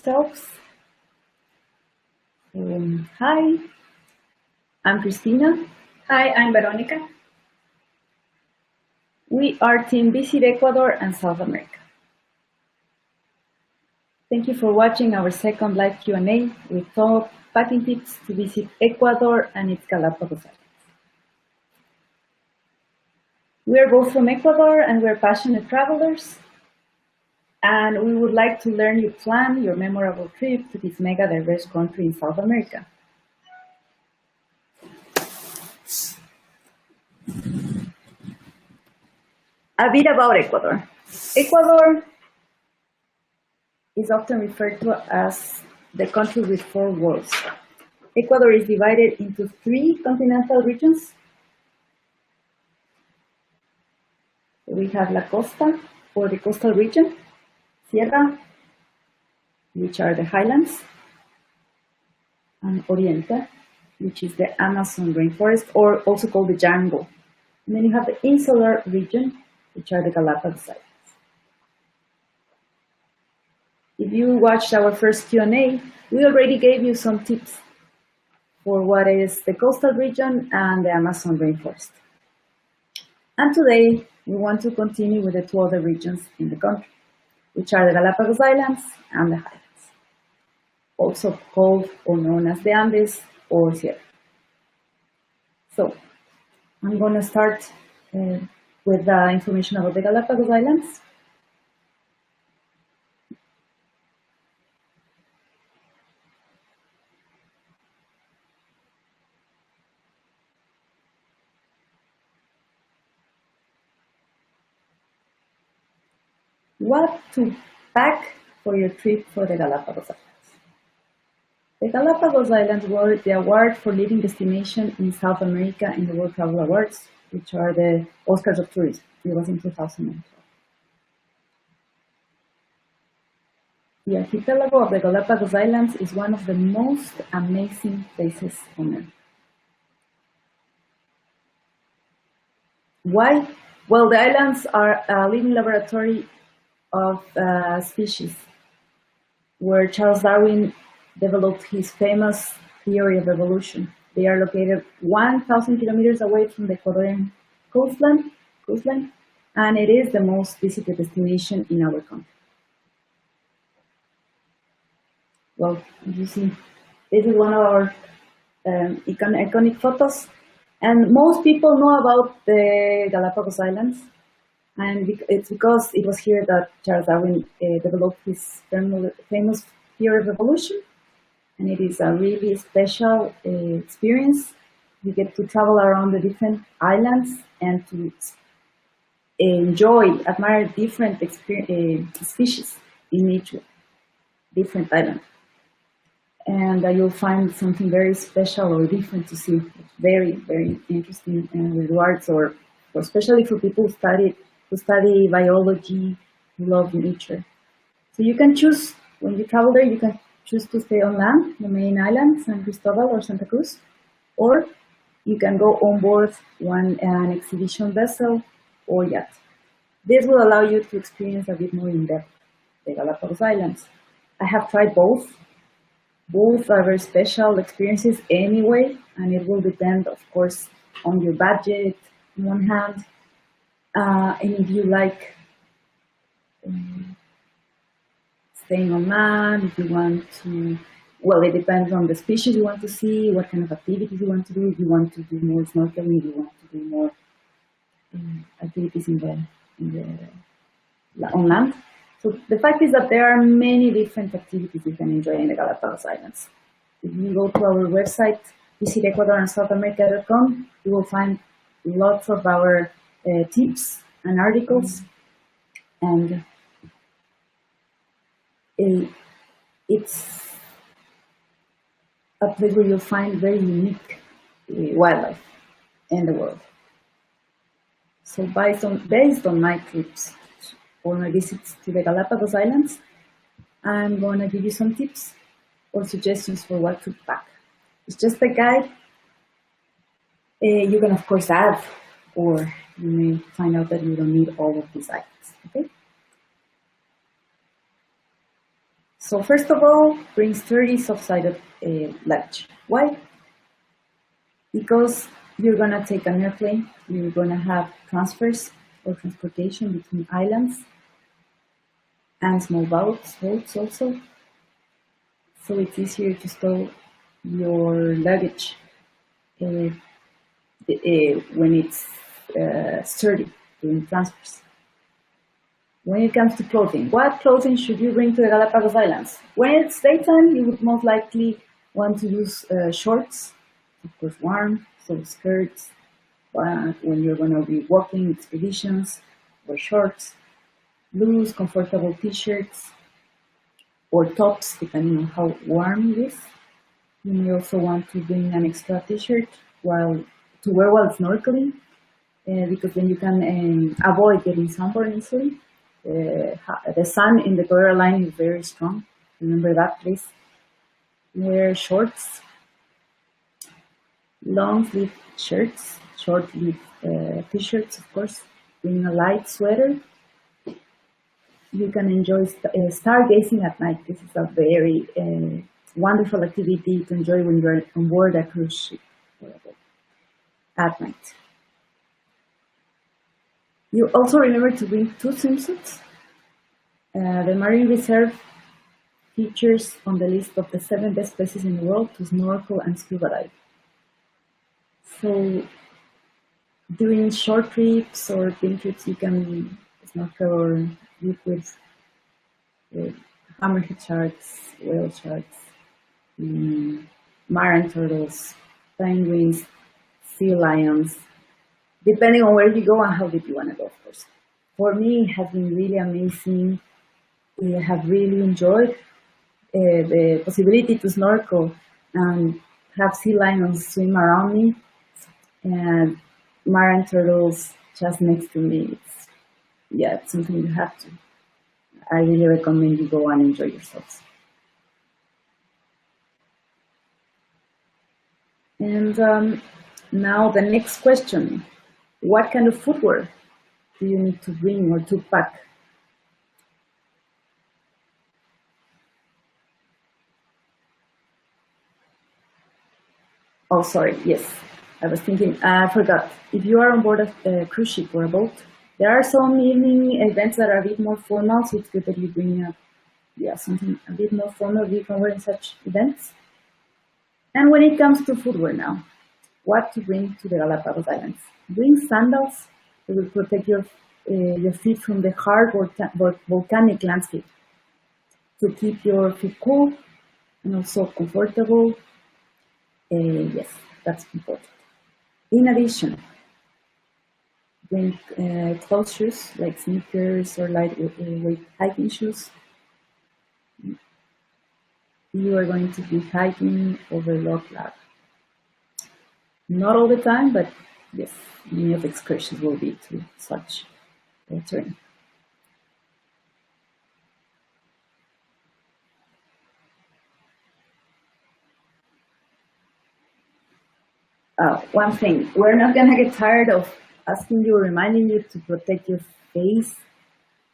Talks. Hi, I'm Christina. Hi, I'm Veronica. We are Team Visit Ecuador and South America. Thank you for watching our second live Q&A with top packing tips to visit Ecuador and its Galapagos Islands. We are both from Ecuador and we're passionate travelers. And we would like to learn you plan your memorable trip to this mega diverse country in South America. A bit about Ecuador. Ecuador is often referred to as the country with four worlds. Ecuador is divided into three continental regions. We have La Costa, or the coastal region, Sierra, which are the Highlands, and Oriente, which is the Amazon rainforest, or also called the jungle. And then you have the insular region, which are the Galapagos Islands. If you watched our first Q&A, we already gave you some tips for what is the coastal region and the Amazon rainforest. And today, we want to continue with the two other regions in the country, which are the Galapagos Islands and the Highlands, also called or known as the Andes or Sierra. So, I'm going to start with the information about the Galapagos Islands. What to pack for your trip for the Galapagos Islands? The Galapagos Islands were the award for leading destination in South America in the World Travel Awards, which are the Oscars of Tourism. It was in 2012. The archipelago of the Galapagos Islands is one of the most amazing places on Earth. Why? Well, the islands are a living laboratory of species, where Charles Darwin developed his famous theory of evolution. They are located 1,000 kilometers away from the Ecuadorian coastline, and it is the most visited destination in our country. Well, you see, this is one of our iconic photos, and most people know about the Galapagos Islands. And it's because it was here that Charles Darwin developed his famous theory of evolution. And it is a really special experience. You get to travel around the different islands and to admire different species in each different island. And you'll find something very special or different to see. It's very, very interesting rewards, or especially for people who study biology, who love nature. So you can choose, when you travel there, you can choose to stay on land, the main island, San Cristobal or Santa Cruz, or you can go on board an exhibition vessel or yacht. This will allow you to experience a bit more in depth the Galapagos Islands. I have tried both. Both are very special experiences anyway, and it will depend, of course, on your budget on one hand, and if you like staying on land, if you want to, well, it depends on the species you want to see, what kind of activities you want to do, if you want to do more snorkeling, if you want to do more activities on land. So the fact is that there are many different activities you can enjoy in the Galapagos Islands. If you go to our website, visitecuadorandsouth.america.com, you will find lots of our tips and articles, and it's a place where you'll find very unique wildlife in the world. So based on my trips or my visits to the Galapagos Islands, I'm going to give you some tips or suggestions for what to pack. It's just a guide. You can, of course, add, or you may find out that you don't need all of these items. Okay? So first of all, bring sturdy, soft-sided luggage. Why? Because you're gonna take an airplane, you're gonna have transfers or transportation between islands and small boats also. So it's easier to store your luggage when it's sturdy during transfers. When it comes to clothing, what clothing should you bring to the Galapagos Islands? When it's daytime, you would most likely want to use shorts, of course warm, so skirts. When you're going to be walking expeditions, wear shorts, loose, comfortable t-shirts, or tops, depending on how warm it is. You may also want to bring an extra t-shirt to wear while snorkeling, because then you can avoid getting sunburned easily. The sun in the Ecuador line is very strong. Remember that, please. Wear shorts, long sleeve shirts, short sleeve t-shirts, of course. Bring a light sweater. You can enjoy stargazing at night. This is a very wonderful activity to enjoy when you're on board a cruise ship at night. You also remember to bring 2 swimsuits. The Marine Reserve features on the list of the 7 best places in the world to snorkel and scuba dive. So during short trips or big trips, you can snorkel or live with hammerhead sharks, whale sharks, marine turtles, penguins, sea lions, depending on where you go and how deep you want to go, of course. For me, it has been really amazing. I have really enjoyed the possibility to snorkel and have sea lions swim around me and marine turtles just next to me. It's something you have to. I really recommend you go and enjoy yourselves. And now the next question. What kind of footwear do you need to bring or to pack? Oh, sorry, yes. I was thinking, I forgot. If you are on board a cruise ship or a boat, there are some evening events that are a bit more formal, so it's good that you bring something a bit more formal you can wear in such events. And when it comes to footwear now, what to bring to the Galapagos Islands? Bring sandals that will protect your feet from the hard volcanic landscape, to keep your feet cool and also comfortable. Yes, that's important. In addition, bring closed shoes like sneakers or lightweight hiking shoes. You are going to be hiking over Log Lab. Not all the time, but yes, many of the excursions will be to such terrain. One thing, we're not gonna get tired of asking you, reminding you to protect your face,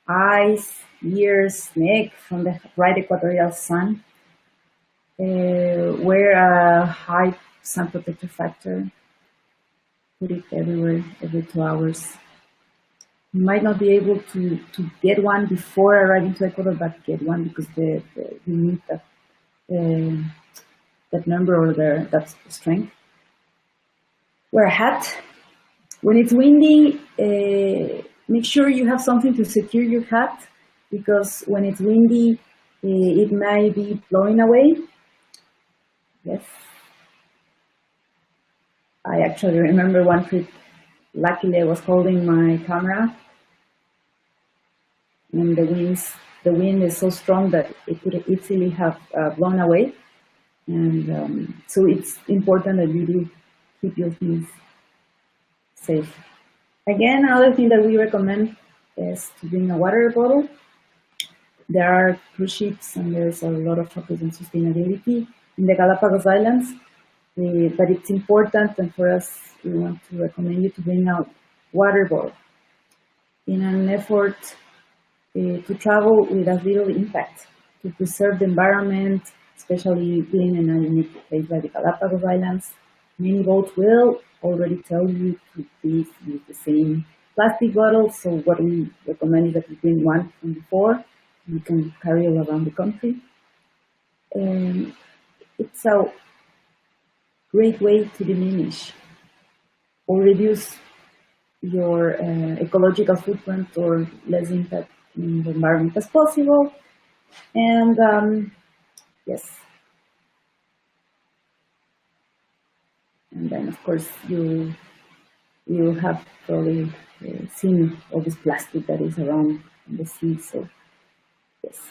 eyes, ears, neck from the bright equatorial sun. Wear a high sun protector factor. Put it everywhere, every 2 hours. You might not be able to get one before arriving to Ecuador, but get one because you need that number or that strength. Wear a hat. When it's windy, make sure you have something to secure your hat, because when it's windy, it may be blowing away. Yes. I actually remember one trip, luckily I was holding my camera, and the wind is so strong that it could easily have blown away. And so it's important that you do keep your things safe. Again, another thing that we recommend is to bring a water bottle. There are cruise ships and there's a lot of focus on sustainability in the Galapagos Islands, but it's important, and for us, we want to recommend you to bring a water bottle in an effort to travel with as little impact to preserve the environment, especially being in a unique place like the Galapagos Islands. Many boats will already tell you to please use the same plastic bottles. So what we recommend is that you bring one from before. You can carry it around the country. And it's a great way to diminish or reduce your ecological footprint or less impact in the environment as possible. And yes, and then of course you have probably seen all this plastic that is around in the sea. So yes,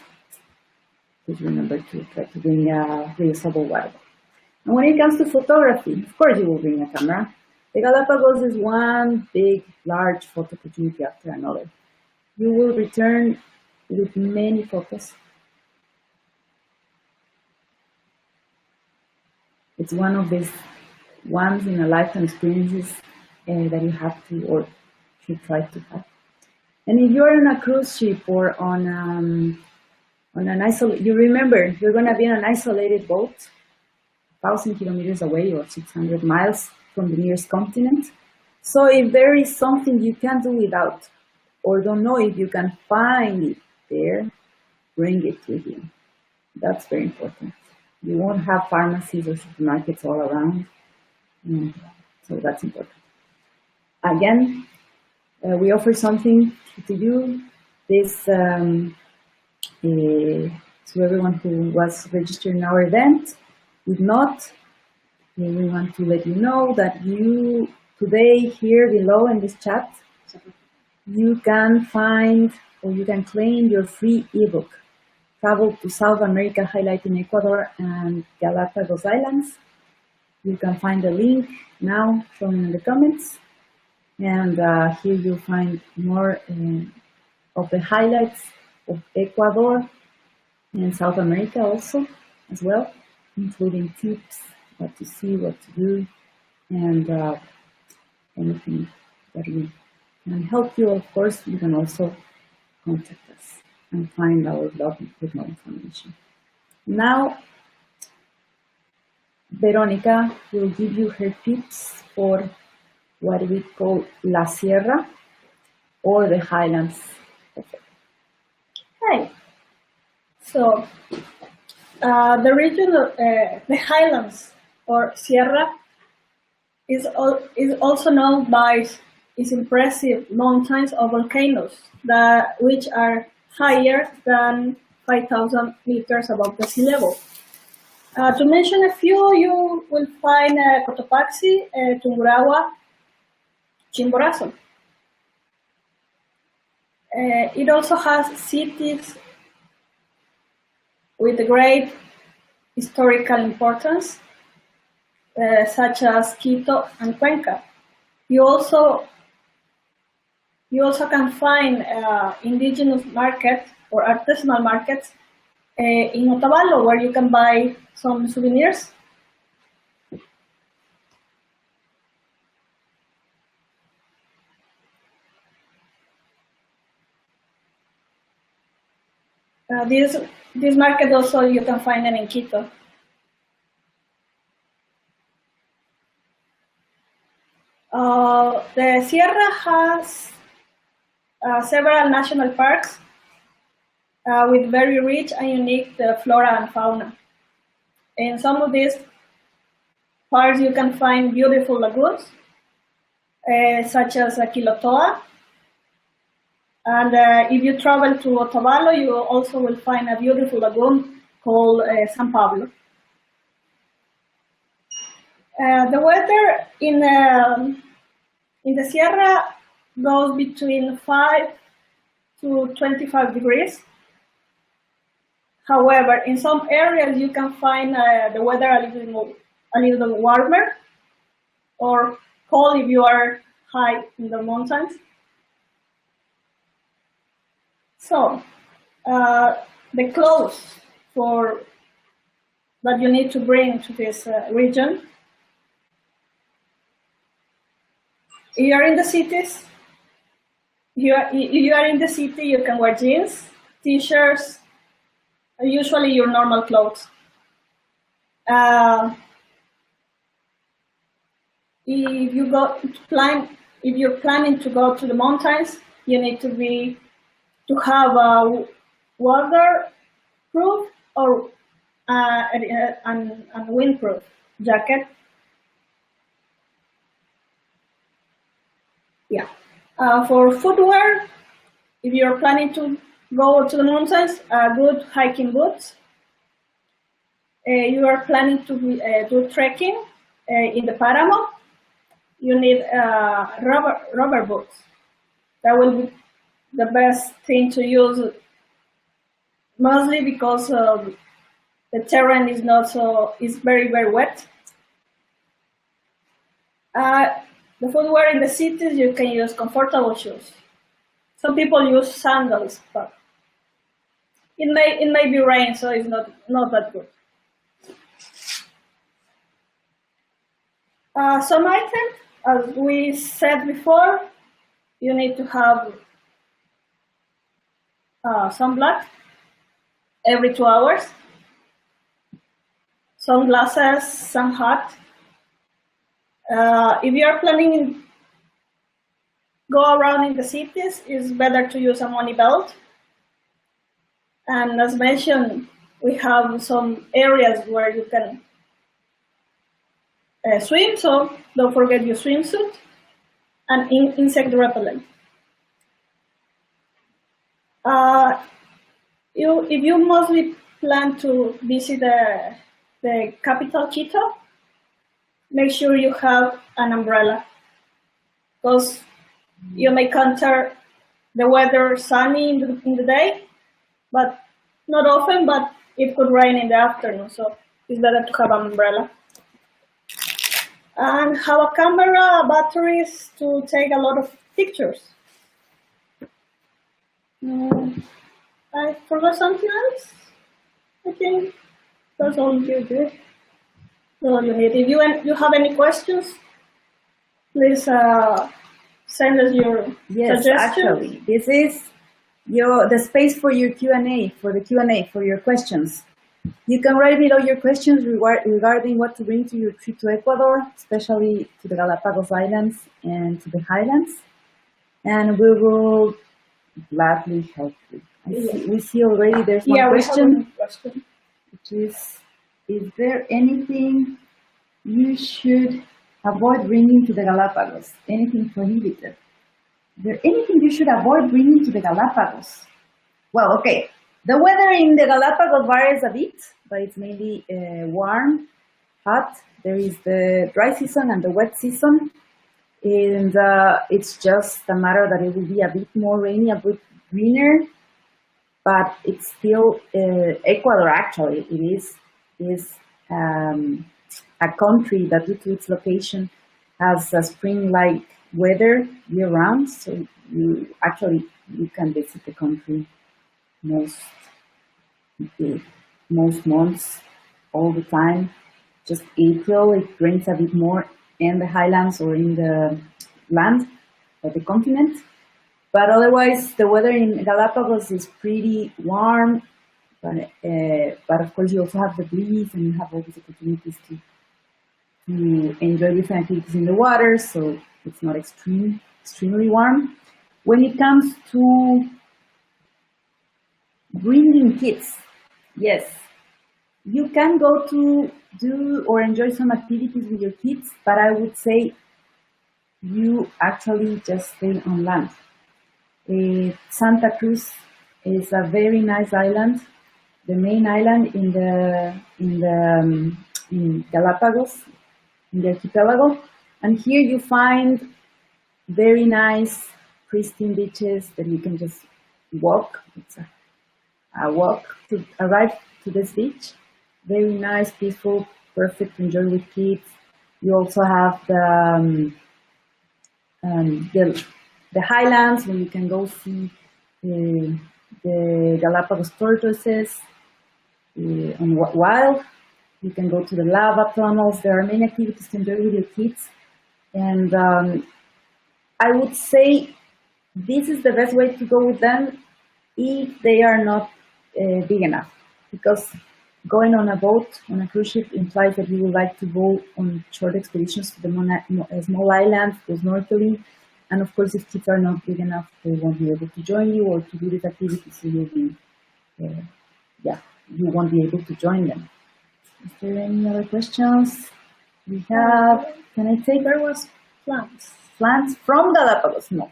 please remember to try to bring a reusable water. And when it comes to photography, of course you will bring a camera. The Galapagos is one big, large photo opportunity after another. You will return with many photos. It's one of these once in a lifetime experiences that you have to or should try to have. And if you're on a cruise ship or on an isolated, you remember you're going to be on an isolated boat, 1,000 kilometers away or 600 miles from the nearest continent. So if there is something you can't do without, or don't know if you can find it there, bring it with you. That's very important. You won't have pharmacies or supermarkets all around, so that's important. Again, we offer something to you. This to everyone who was registered in our event. If not, we want to let you know that you today here below in this chat, you can find or you can claim your free ebook, Travel to South America, highlighting Ecuador and Galapagos Islands. You can find the link now shown in the comments. And here you'll find more of the highlights of Ecuador and South America also as well, including tips, what to see, what to do, and anything that we can help you. Of course, you can also contact us and find our blog with more information. Now, Veronica will give you her tips for what we call La Sierra or the Highlands. Hi. So, the region of the Highlands or Sierra is also known by its impressive mountains or volcanoes, which are higher than 5,000 meters above the sea level. To mention a few, you will find Cotopaxi, Tungurahua, Chimborazo. It also has cities with great historical importance, such as Quito and Cuenca. You also can find indigenous markets or artisanal markets in Otavalo, where you can buy some souvenirs. This market also you can find them in Quito. The Sierra has several national parks with very rich and unique flora and fauna. In some of these parks you can find beautiful lagoons, such as Quilotoa. And if you travel to Otavalo, you also will find a beautiful lagoon called San Pablo. The weather in the Sierra goes between 5 to 25 degrees. However, in some areas you can find the weather a little warmer or cold if you are high in the mountains. So, the clothes that you need to bring to this region. If you are in the cities, if you are in the city, you can wear jeans, t-shirts, usually your normal clothes. Uh, if you're planning to go to the mountains, you need to have a waterproof or and windproof jacket. Yeah. For footwear, if you're planning to go to the mountains, good hiking boots. You are planning to do trekking in the Paramo, you need rubber boots. That will be the best thing to use, mostly because the terrain is not is very wet. Uh, the footwear in the cities, you can use comfortable shoes. Some people use sandals, but it may be rain, so it's not that good. Some items, as we said before, you need to have sunblock every 2 hours, sunglasses, sun hat. If you are planning go around in the cities, it's better to use a money belt. And as mentioned, we have some areas where you can swim, so don't forget your swimsuit and insect repellent. If you mostly plan to visit the capital Quito, make sure you have an umbrella, because you may encounter the weather sunny in the day, but not often, but it could rain in the afternoon, so it's better to have an umbrella. And have a camera, batteries to take a lot of pictures. I forgot something else. I think that's all you do. That's all you need. If you have any questions, please send us your suggestions. Actually, this is the space for your Q&A, for your questions. You can write below your questions regarding what to bring to your trip to Ecuador, especially to the Galapagos Islands and to the Highlands, and we will gladly help you. We see already there's one question, which is there anything you should avoid bringing to the Galapagos? Anything prohibited? Is there anything you should avoid bringing to the Galapagos? Well, okay. The weather in the Galapagos varies a bit, but it's mainly warm, hot. There is the dry season and the wet season. And it's just a matter that it will be a bit more rainy, a bit greener. But it's still Ecuador, actually. It is a country that, due to its location, has a spring-like weather year-round. So you can visit the country most months, all the time. Just April, it rains a bit more in the highlands or in the land or the continent. But otherwise, the weather in Galapagos is pretty warm. But of course, you also have the breeze, and you have all these opportunities to enjoy different activities in the water. So it's not extremely warm. When it comes to bringing kids, yes, you can go to do or enjoy some activities with your kids, but I would say you actually just stay on land. Santa Cruz is a very nice island, the main island in Galapagos, in the archipelago, and here you find very nice, pristine beaches that you can just walk. It's a walk to arrive to this beach. Very nice, peaceful, perfect to enjoy with kids. You also have the Highlands, where you can go see the Galapagos tortoises on wild. You can go to the lava tunnels. There are many activities to enjoy with your kids. And I would say this is the best way to go with them if they are not big enough. because going on a boat, on a cruise ship, implies that you would like to go on short expeditions to the small islands, go snorkeling, and of course, if kids are not big enough, they won't be able to join you or to do this activity, so you'll be, you won't be able to join them. Is there any other questions? We have, can I take? There was plants. Plants from Galapagos? No.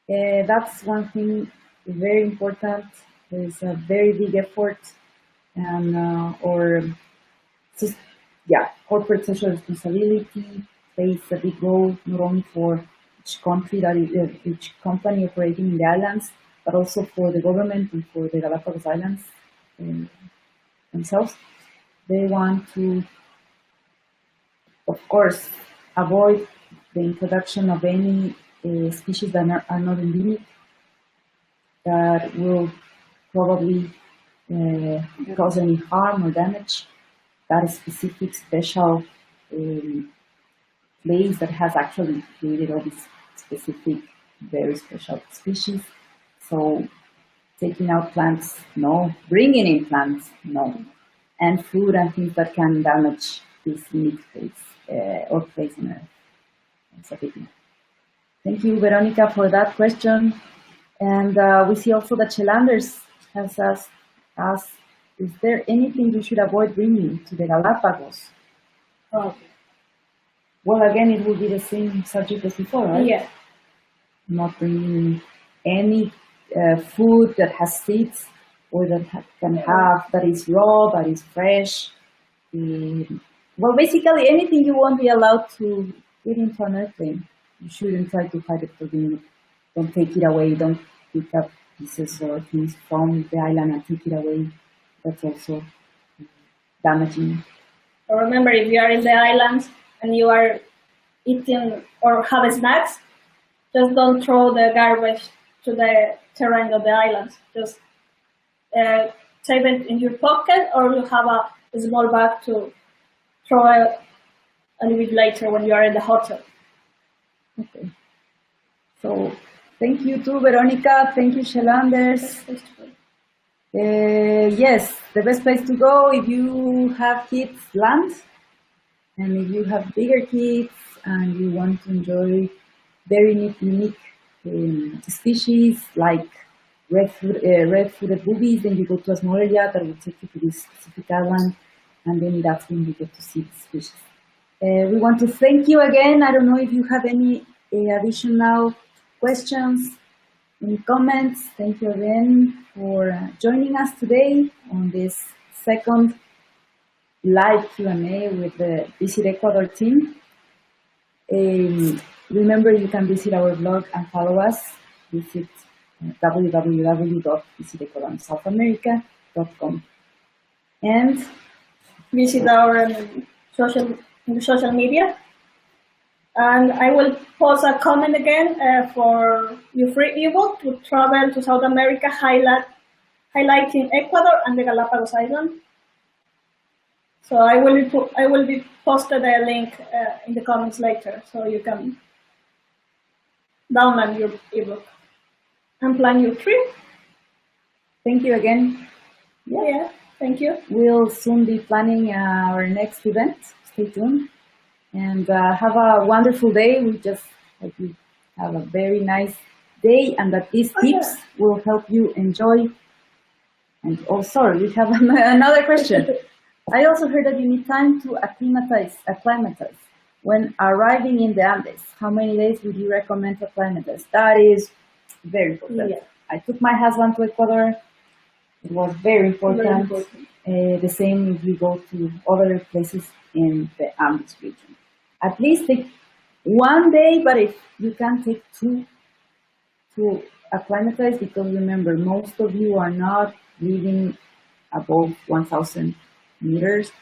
That's one thing very important. There is a very big effort and corporate social responsibility plays a big role not only for each country each company operating in the islands, but also for the government and for the Galapagos Islands themselves. They want to, of course, avoid the introduction of any species that are not endemic, that will probably cause any harm or damage. That specific special place that has actually created all these specific, very special species. So taking out plants, no. Bringing in plants, no. And food and things that can damage this unique place or place on Earth. That's a big no. Thank you, Veronica, for that question. And we see also that Chelanders has asked, is there anything we should avoid bringing to the Galapagos? Oh. Well, again, it will be the same subject as before, right? Yeah. Not bringing any food that has seeds or that is raw, that is fresh. Well, basically anything you won't be allowed to get into an airplane. You shouldn't try to hide it for bringing it. Don't take it away. Don't pick up pieces or things from the island and take it away. That's also damaging. Remember, if you are in the islands and you are eating or have snacks, just don't throw the garbage to the terrain of the islands. Just save it in your pocket, or you have a small bag to throw a little bit later when you are in the hotel. Okay. So thank you too, Veronica. Thank you, Chelanders. Yes, the best place to go if you have kids, land. And if you have bigger kids and you want to enjoy very unique species like red-footed boobies, then you go to a small area that will take you to this specific island, and then that's when you get to see the species. We want to thank you again. I don't know if you have any additional questions, any comments. Thank you again for joining us today on this second live Q&A with the Visit Ecuador team. Remember, you can visit our blog and follow us. Visit www.visitecuadorsouth.america.com and visit our social media. And I will post a comment again for your free ebook to travel to South America, highlighting Ecuador and the Galapagos Islands. So I will be posted a link in the comments later, so you can download your ebook and plan your trip. Thank you again. Yeah, thank you. We'll soon be planning our next event. Stay tuned. And have a wonderful day. We just hope you have a very nice day and that these tips will help you enjoy. And sorry, we have another question. I also heard that you need time to acclimatize. When arriving in the Andes, how many days would you recommend to acclimatize? That is very important. Yeah. I took my husband to Ecuador. It was very important. The same if you go to other places in the Andes region. At least take 1 day, but if you can take 2 to acclimatize, because remember, most of you are not living above 1,000 meters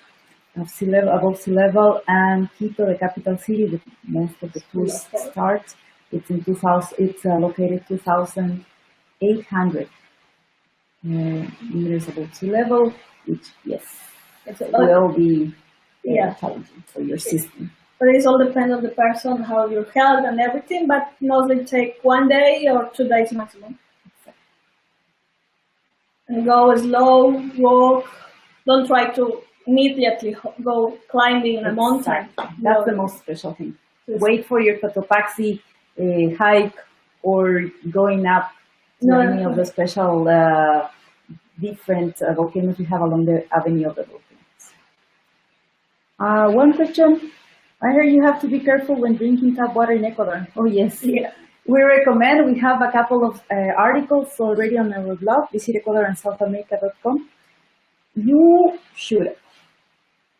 of above sea level, and Quito, the capital city, with most of the tours start. It's in 2000. It's located 2,800 meters above sea level, which will be challenging for your system. But it all depends on the person, how your health and everything. But mostly take 1 day or 2 days maximum. And go slow, walk. Don't try to immediately go climbing a mountain. Exactly. That's the most special thing. Wait for your Cotopaxi hike or going up to any of the special different volcanoes we have along the avenue of the volcanoes. One question. I heard you have to be careful when drinking tap water in Ecuador. Oh, yes. Yeah. We recommend, we have a couple of articles already on our blog, visit ecuadorandsouth.america.com. You should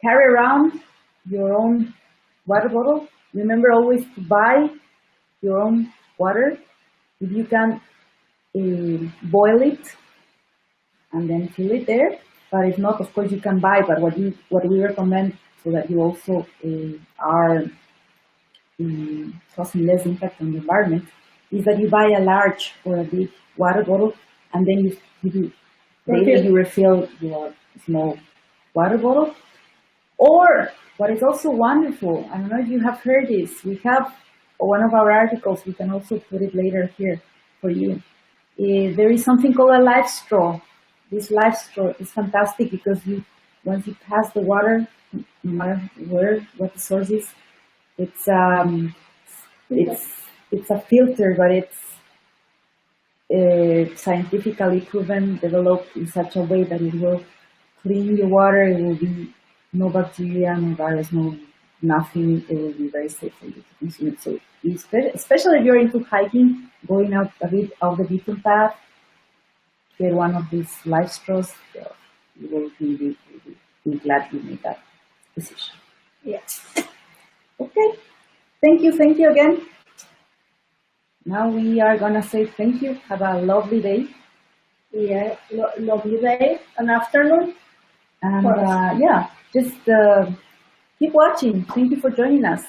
carry around your own water bottle. Remember always to buy your own water. If you can boil it and then fill it there. But if not, of course you can buy. But what we recommend so that you also are causing less impact on the environment is that you buy a large or a big water bottle and then you refill your small water bottle. Or what is also wonderful, I don't know if you have heard this, we have one of our articles, we can also put it later here for you. There is something called a life straw. This life straw is fantastic because once you pass the water, no matter what the source is, it's a filter, but it's scientifically proven, developed in such a way that it will clean your water. It will be no bacteria, no virus, no nothing. It will be very safe for you to consume it. So, especially if you're into hiking, going out a bit off the beaten path, get one of these life straws. You will be glad you made that decision. Yes. Okay. Thank you again. Now we are gonna say thank you. Have a lovely day. Yeah, lovely day and afternoon. And just keep watching. Thank you for joining us.